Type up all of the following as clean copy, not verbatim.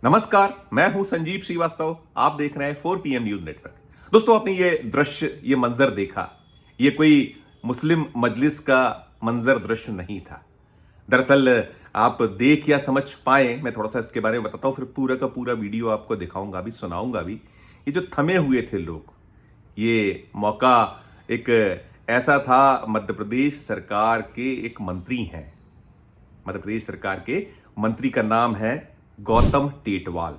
नमस्कार, मैं हूं संजीव श्रीवास्तव। आप देख रहे हैं 4 PM न्यूज नेटवर्क। दोस्तों, आपने ये दृश्य, ये मंजर देखा, ये कोई मुस्लिम मजलिस का मंजर दृश्य नहीं था। दरअसल आप देख या समझ पाए, मैं थोड़ा सा इसके बारे में बताता हूं, फिर पूरा का पूरा वीडियो आपको दिखाऊंगा भी, सुनाऊंगा भी। ये जो थमे हुए थे लोग, ये मौका एक ऐसा था, मध्य प्रदेश सरकार के एक मंत्री हैं। मध्य प्रदेश सरकार के मंत्री का नाम है गौतम टेटवाल।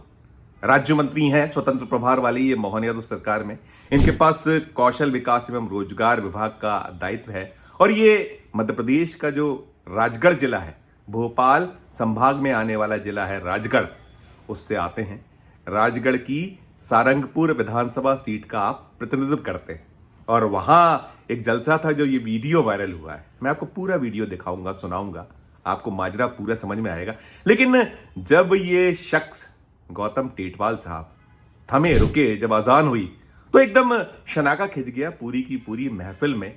राज्य मंत्री हैं, स्वतंत्र प्रभार वाली ये मोहन यादव सरकार में। इनके पास कौशल विकास एवं रोजगार विभाग का दायित्व है और ये मध्य प्रदेश का जो राजगढ़ जिला है, भोपाल संभाग में आने वाला जिला है राजगढ़, उससे आते हैं। राजगढ़ की सारंगपुर विधानसभा सीट का आप प्रतिनिधित्व करते हैं और वहां एक जलसा था जो ये वीडियो वायरल हुआ है। मैं आपको पूरा वीडियो दिखाऊंगा, सुनाऊंगा, आपको माजरा पूरा समझ में आएगा। लेकिन जब ये शख्स गौतम टेटवाल साहब थमे, रुके, जब अजान हुई तो एकदम शनाका खिंच गया पूरी की पूरी महफिल में।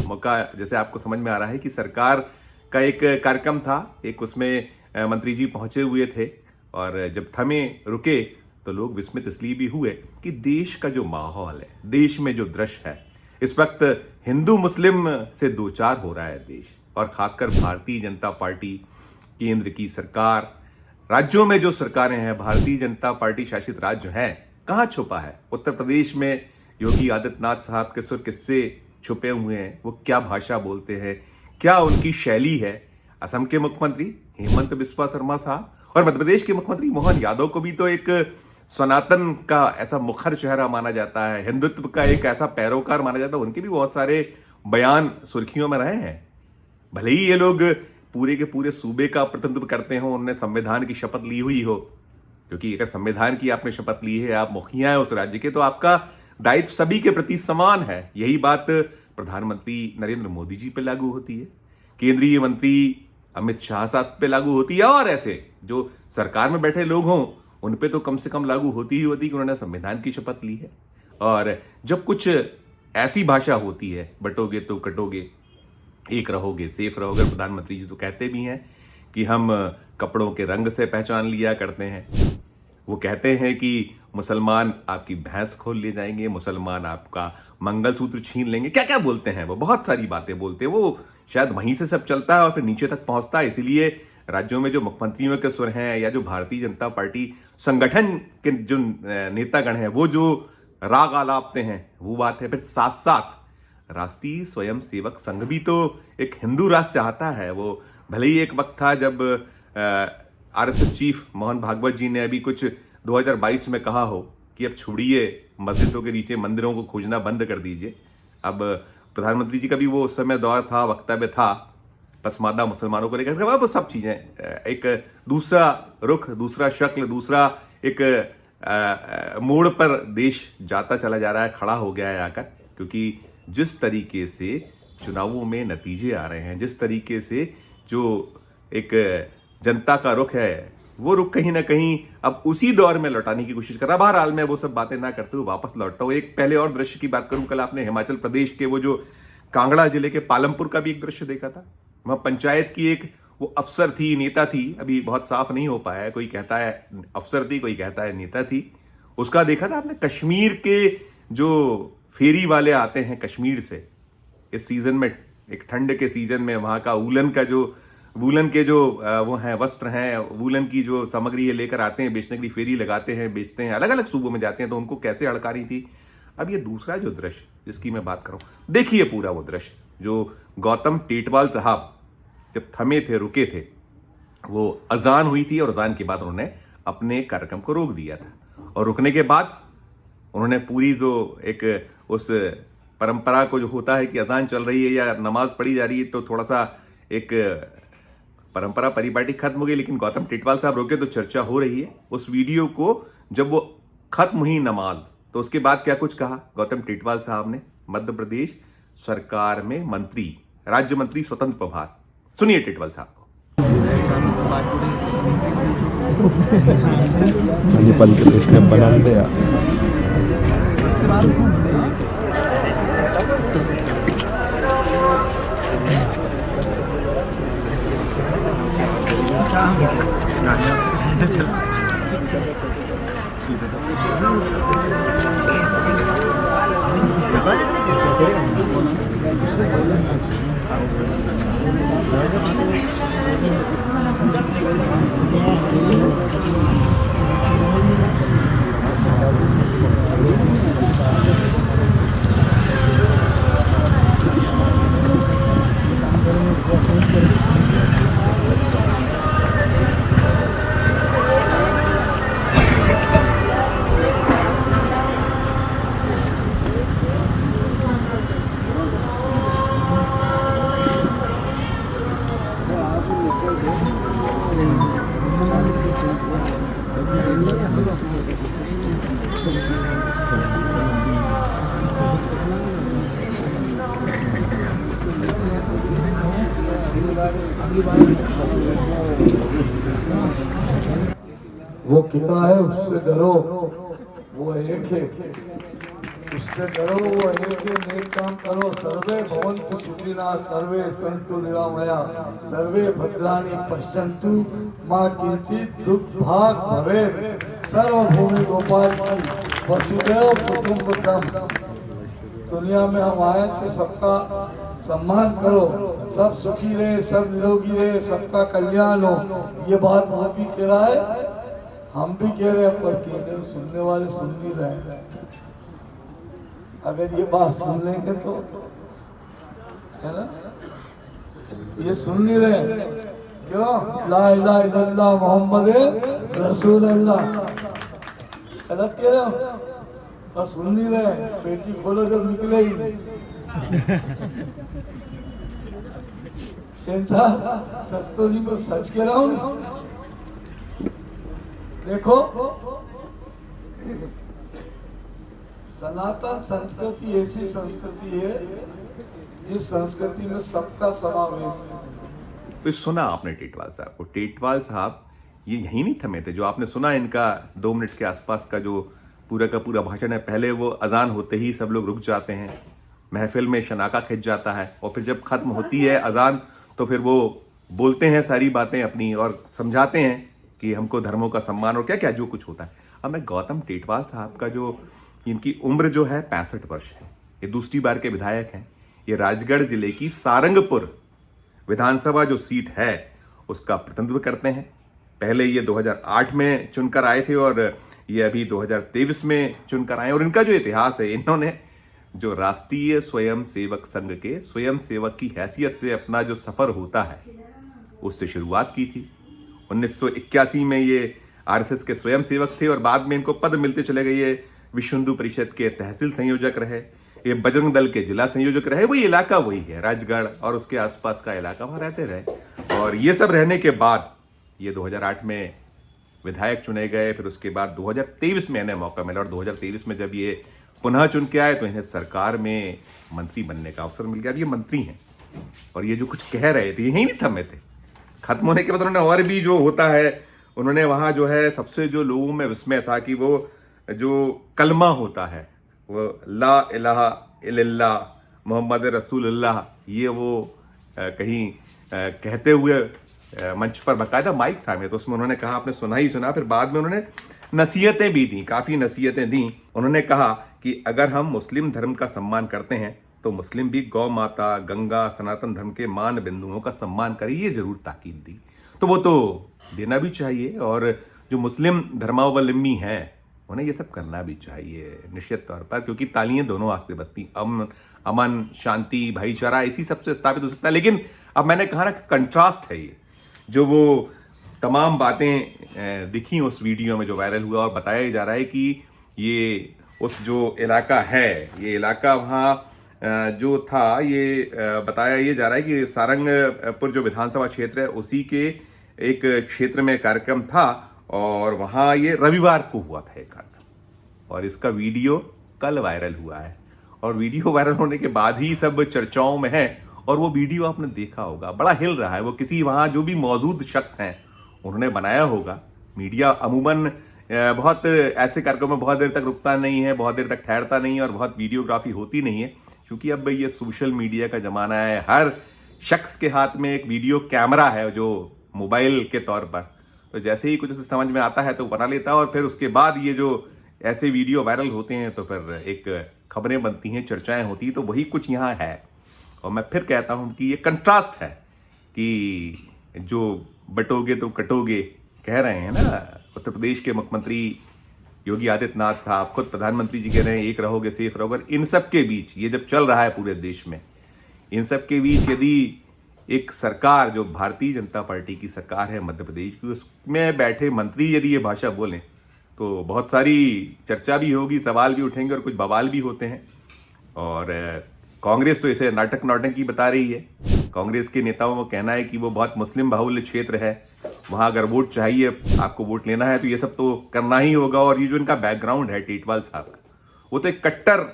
मौका जैसे आपको समझ में आ रहा है कि सरकार का एक कार्यक्रम था, एक उसमें मंत्री जी पहुंचे हुए थे और जब थमे, रुके तो लोग विस्मित इसलिए भी हुए कि देश का जो माहौल है, देश में जो दृश्य है, इस वक्त हिंदू मुस्लिम से दो चार हो रहा है देश। और खासकर भारतीय जनता पार्टी, केंद्र की सरकार, राज्यों में जो सरकारें हैं, भारतीय जनता पार्टी शासित राज्य हैं, कहाँ छुपा है? उत्तर प्रदेश में योगी आदित्यनाथ साहब के सुर किससे छुपे हुए हैं? वो क्या भाषा बोलते हैं, क्या उनकी शैली है? असम के मुख्यमंत्री हेमंत बिस्वा शर्मा साहब और मध्य प्रदेश के मुख्यमंत्री मोहन यादव को भी तो एक सनातन का ऐसा मुखर चेहरा माना जाता है, हिंदुत्व का एक ऐसा पैरोकार माना जाता है। उनके भी बहुत सारे बयान सुर्खियों में रहे हैं। भले ही ये लोग पूरे के पूरे सूबे का प्रतिनिधित्व करते हो, उन्होंने संविधान की शपथ ली हुई हो, क्योंकि अगर संविधान की आपने शपथ ली है, आप मुखिया हैं उस राज्य के, तो आपका दायित्व सभी के प्रति समान है। यही बात प्रधानमंत्री नरेंद्र मोदी जी पे लागू होती है, केंद्रीय मंत्री अमित शाह साहब पे लागू होती है और ऐसे जो सरकार में बैठे लोग हों उन पे तो कम से कम लागू होती ही होती कि उन्होंने संविधान की शपथ ली है। और जब कुछ ऐसी भाषा होती है, बटोगे तो कटोगे, एक रहोगे सेफ रहोगे, प्रधानमंत्री जी तो कहते भी हैं कि हम कपड़ों के रंग से पहचान लिया करते हैं। वो कहते हैं कि मुसलमान आपकी भैंस खोल ले जाएंगे, मुसलमान आपका मंगलसूत्र छीन लेंगे, क्या क्या बोलते हैं वो, बहुत सारी बातें बोलते हैं। वो शायद वहीं से सब चलता है और फिर नीचे तक पहुंचता है। इसीलिए राज्यों में जो मुख्यमंत्रियों के सुर हैं या जो भारतीय जनता पार्टी संगठन के जो नेतागण हैं, वो जो राग आलापते हैं, वो बात है। फिर साथ साथ राष्ट्रीय स्वयंसेवक संघ भी तो एक हिंदू राष्ट्र चाहता है। वो भले ही एक वक्त था जब RSS चीफ मोहन भागवत जी ने अभी कुछ 2022 में कहा हो कि अब छोड़िए मस्जिदों के नीचे मंदिरों को खोजना बंद कर दीजिए। अब प्रधानमंत्री जी का भी वो उस समय दौर था, वक्तव्य था पसमानदा मुसलमानों को लेकर। अब सब चीजें, एक दूसरा रुख, दूसरा शक्ल, दूसरा एक मोड़ पर देश जाता चला जा रहा है, खड़ा हो गया है आकर। क्योंकि जिस तरीके से चुनावों में नतीजे आ रहे हैं, जिस तरीके से जो एक जनता का रुख है, वो रुख कहीं ना कहीं अब उसी दौर में लौटाने की कोशिश कर रहा है। बहरहाल मैं वो सब बातें ना करते हुए वापस लौटता हूँ। एक पहले और दृश्य की बात करूं, कल आपने हिमाचल प्रदेश के वो जो कांगड़ा जिले के पालमपुर का भी एक दृश्य देखा था। वहां पंचायत की एक वो अफसर थी, नेता थी, अभी बहुत साफ नहीं हो पाया है, कोई कहता है अफसर थी, कोई कहता है नेता थी। उसका देखा था आपने? कश्मीर के जो फेरी वाले आते हैं कश्मीर से इस सीजन में, एक ठंड के सीजन में, वहां का वूलन के जो वो हैं वस्त्र हैं, वूलन की जो सामग्री लेकर आते हैं बेचने के लिए, फेरी लगाते हैं, बेचते हैं, अलग अलग सूबों में जाते हैं, तो उनको कैसे हड़का रही थी। अब ये दूसरा जो दृश्य जिसकी मैं बात कर रहा हूं, देखिए पूरा वो दृश्य जो गौतम टेटवाल साहब जब थमे थे, रुके थे, वो अजान हुई थी और अजान के बाद उन्होंने अपने कार्यक्रम को रोक दिया था। और रुकने के बाद उन्होंने पूरी जो एक उस परंपरा को, जो होता है कि अजान चल रही है या नमाज पढ़ी जा रही है तो थोड़ा सा एक परंपरा परिपाटी खत्म हो गई, लेकिन गौतम टेटवाल साहब रोके तो चर्चा हो रही है। उस वीडियो को जब वो खत्म हुई नमाज, तो उसके बाद क्या कुछ कहा गौतम टेटवाल साहब ने, मध्य प्रदेश सरकार में मंत्री, राज्य मंत्री स्वतंत्र प्रभार। सुनिए टेटवाल साहब को। बना दिया वो कीड़ा है उससे डरो, वो एक है, उससे डरो, वो एक है। नेक काम करो। सर्वे भवन्तु सुखिनः, सर्वे सन्तु निरामया, सर्वे भद्राणि पश्यन्तु, मा किंचित दुर्भाग् भवेत्। सर्वभूमि गोपाल की वसुदेव कुटुम्बकम। दुनिया में हम आए तो सबका सम्मान करो, सब सुखी रहे, सब निरोगी रहे, सबका कल्याण हो। ये बात वो भी कह रहा है, हम भी कह रहे हैं, पर कह रहे सुनने वाले सुन नहीं रहे। अगर ये बात सुन लेंगे तो है ना, ये सुन नहीं रहे। क्यों? ला इलाहा इल्लल्लाह मोहम्मद रसूलुल्लाह गलत कह रहे हो, पर सुन नहीं रहे। पेटी खोलो जब निकले ही नहीं। सस्तो जी को सच कह रहा हूँ। देखो, सनातन संस्कृति ऐसी संस्कृति है जिस संस्कृति में सबका समावेश है। तो सुना आपने टेटवाल साहब को। टेटवाल साहब ये यहीं नहीं थमे थे। जो आपने सुना इनका 2 मिनट के आसपास का जो पूरा का पूरा भाषण है, पहले वो अजान होते ही सब लोग रुक जाते हैं, महफिल में शनाका खिंच जाता है, और फिर जब खत्म होती है अजान तो फिर वो बोलते हैं सारी बातें अपनी और समझाते हैं कि हमको धर्मों का सम्मान और क्या क्या जो कुछ होता है। अब मैं गौतम टेटवाल साहब का जो इनकी उम्र जो है 65 वर्ष है, ये दूसरी बार के विधायक हैं। ये राजगढ़ जिले की सारंगपुर विधानसभा जो सीट है उसका प्रतिनिधित्व करते हैं। पहले ये 2008 में चुनकर आए थे और ये अभी 2023 में चुनकर आए। और इनका जो इतिहास है, इन्होंने जो राष्ट्रीय स्वयं सेवक संघ के स्वयं सेवक की हैसियत से अपना जो सफर होता है उससे शुरुआत की थी। 1981 में ये आरएसएस के स्वयं सेवक थे और बाद में इनको पद मिलते चले गए। ये विश्व हिंदू परिषद के तहसील संयोजक रहे, ये बजरंग दल के जिला संयोजक रहे। वही इलाका वही है, राजगढ़ और उसके आसपास का इलाका, वहां रहते रहे। और ये सब रहने के बाद ये 2008 में विधायक चुने गए। फिर उसके बाद 2023 में इन्हें मौका मिला और 2023 में जब ये पुनः चुन के आए तो इन्हें सरकार में मंत्री बनने का अवसर मिल गया। अब ये मंत्री हैं और ये जो कुछ कह रहे थे यहीं नहीं थमे थे। खत्म होने के बाद उन्होंने और भी जो होता है, उन्होंने वहाँ जो है सबसे जो लोगों में विस्मय था कि वो जो कलमा होता है, वो ला इलाहा इल्लल्लाह मोहम्मद रसूलुल्लाह, ये वो कहीं कहते हुए मंच पर बकायदा माइक था में, तो उसमें उन्होंने कहा, आपने सुना ही सुना। फिर बाद में उन्होंने नसीहतें भी दी, काफ़ी नसीहतें दी। उन्होंने कहा कि अगर हम मुस्लिम धर्म का सम्मान करते हैं तो मुस्लिम भी गौ माता, गंगा, सनातन धर्म के मान बिंदुओं का सम्मान करें, ये जरूर ताकीद दी। तो वो तो देना भी चाहिए और जो मुस्लिम धर्मावलंबी हैं उन्हें ये सब करना भी चाहिए निश्चित तौर पर, क्योंकि तालियां दोनों हाथ से बजती। अमन, शांति, भाईचारा इसी सबसे स्थापित हो सकता है। लेकिन अब मैंने कहा ना, कंट्रास्ट है ये, जो वो तमाम बातें दिखी उस वीडियो में जो वायरल हुआ और बताया जा रहा है कि ये उस जो इलाका है, ये इलाका वहाँ जो था, ये बताया ये जा रहा है कि सारंगपुर जो विधानसभा क्षेत्र है उसी के एक क्षेत्र में कार्यक्रम था और वहाँ ये रविवार को हुआ था एक कार्यक्रम, और इसका वीडियो कल वायरल हुआ है। और वीडियो वायरल होने के बाद ही सब चर्चाओं में है और वो वीडियो आपने देखा होगा, बड़ा हिल रहा है। वो किसी वहाँ जो भी मौजूद शख्स हैं उन्होंने बनाया होगा। मीडिया अमूमन बहुत ऐसे कार्यक्रम में बहुत देर तक रुकता नहीं है, बहुत देर तक ठहरता नहीं है और बहुत वीडियोग्राफी होती नहीं है, क्योंकि अब ये सोशल मीडिया का ज़माना है। हर शख्स के हाथ में एक वीडियो कैमरा है जो मोबाइल के तौर पर। तो जैसे ही कुछ उसे समझ में आता है तो बना लेता है, और फिर उसके बाद ये जो ऐसे वीडियो वायरल होते हैं तो फिर एक खबरें बनती हैं, चर्चाएं होती हैं। तो वही कुछ यहाँ है। और मैं फिर कहता हूँ कि ये कंट्रास्ट है कि जो बटोगे तो कटोगे कह रहे हैं ना उत्तर प्रदेश के मुख्यमंत्री योगी आदित्यनाथ साहब, खुद प्रधानमंत्री जी कह रहे हैं एक रहोगे सेफ रहोगे। इन सब के बीच ये जब चल रहा है पूरे देश में, इन सब के बीच यदि एक सरकार जो भारतीय जनता पार्टी की सरकार है मध्य प्रदेश की, उसमें बैठे मंत्री यदि ये भाषा बोलें तो बहुत सारी चर्चा भी होगी, सवाल भी उठेंगे और कुछ बवाल भी होते हैं। और कांग्रेस तो इसे नाटक नौटंकी बता रही है। कांग्रेस के नेताओं का कहना है कि वो बहुत मुस्लिम बाहुल्य क्षेत्र है, वहाँ अगर वोट चाहिए, आपको वोट लेना है तो ये सब तो करना ही होगा। और ये जो इनका बैकग्राउंड है टेटवाल साहब का, वो तो एक कट्टर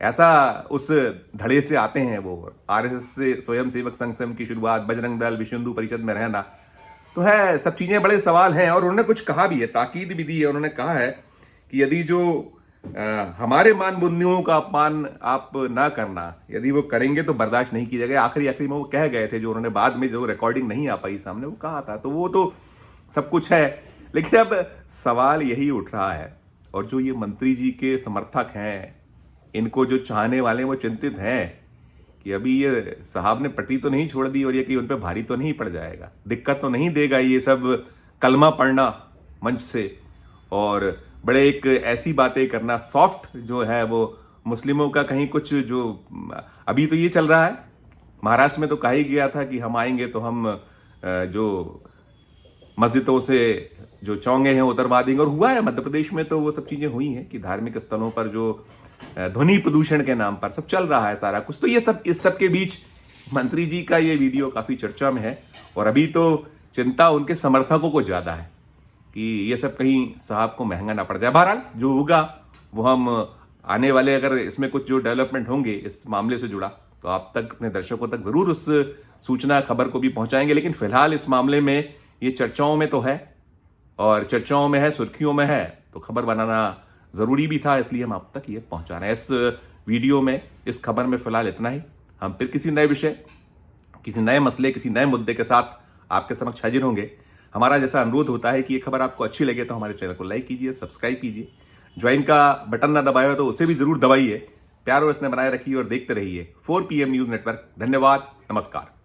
ऐसा उस धड़े से आते हैं। वो आरएसएस से स्वयं सेवक संघ की शुरुआत, बजरंग दल, विश्व हिंदू परिषद में रहना, तो है सब चीज़ें बड़े सवाल हैं। और उन्होंने कुछ कहा भी है, ताकीद भी दी है। उन्होंने कहा है कि यदि जो हमारे मान बुंदियों का अपमान आप ना करना, यदि वो करेंगे तो बर्दाश्त नहीं की जाएगा। आखिरी में वो कह गए थे, जो उन्होंने बाद में जो रिकॉर्डिंग नहीं आ पाई सामने, वो कहा था। तो वो तो सब कुछ है, लेकिन अब सवाल यही उठ रहा है। और जो ये मंत्री जी के समर्थक हैं, इनको जो चाहने वाले हैं, वो चिंतित हैं कि अभी ये साहब ने पट्टी तो नहीं छोड़ दी और ये कि उन पर भारी तो नहीं पड़ जाएगा, दिक्कत तो नहीं देगा ये सब कलमा पढ़ना मंच से, और बड़े एक ऐसी बातें करना सॉफ्ट जो है वो मुस्लिमों का कहीं कुछ जो अभी तो ये चल रहा है। महाराष्ट्र में तो कहा ही गया था कि हम आएंगे तो हम जो मस्जिदों से जो चौंगे हैं उतरवा देंगे, और हुआ है। मध्य प्रदेश में तो वो सब चीज़ें हुई हैं कि धार्मिक स्थलों पर जो ध्वनि प्रदूषण के नाम पर सब चल रहा है सारा कुछ। तो ये सब, इस सब के बीच मंत्री जी का ये वीडियो काफ़ी चर्चा में है। और अभी तो चिंता उनके समर्थकों को ज़्यादा है कि ये सब कहीं साहब को महंगा ना पड़ जाए। बहरहाल जो होगा वो हम आने वाले, अगर इसमें कुछ जो डेवलपमेंट होंगे इस मामले से जुड़ा, तो आप तक, अपने दर्शकों तक ज़रूर उस सूचना खबर को भी पहुंचाएंगे। लेकिन फिलहाल इस मामले में ये चर्चाओं में तो है, और चर्चाओं में है, सुर्खियों में है, तो खबर बनाना ज़रूरी भी था, इसलिए हम आप तक ये पहुंचा रहे हैं। इस वीडियो में, इस खबर में फिलहाल इतना ही। हम फिर किसी नए विषय, किसी नए मसले, किसी नए मुद्दे के साथ आपके समक्ष हाजिर होंगे। हमारा जैसा अनुरोध होता है कि ये खबर आपको अच्छी लगे तो हमारे चैनल को लाइक कीजिए, सब्सक्राइब कीजिए, ज्वाइन का बटन ना दबाया हो तो उसे भी जरूर दबाइए। प्यार और स्नेह बनाए रखिए और देखते रहिए 4 PM न्यूज़ नेटवर्क। धन्यवाद, नमस्कार।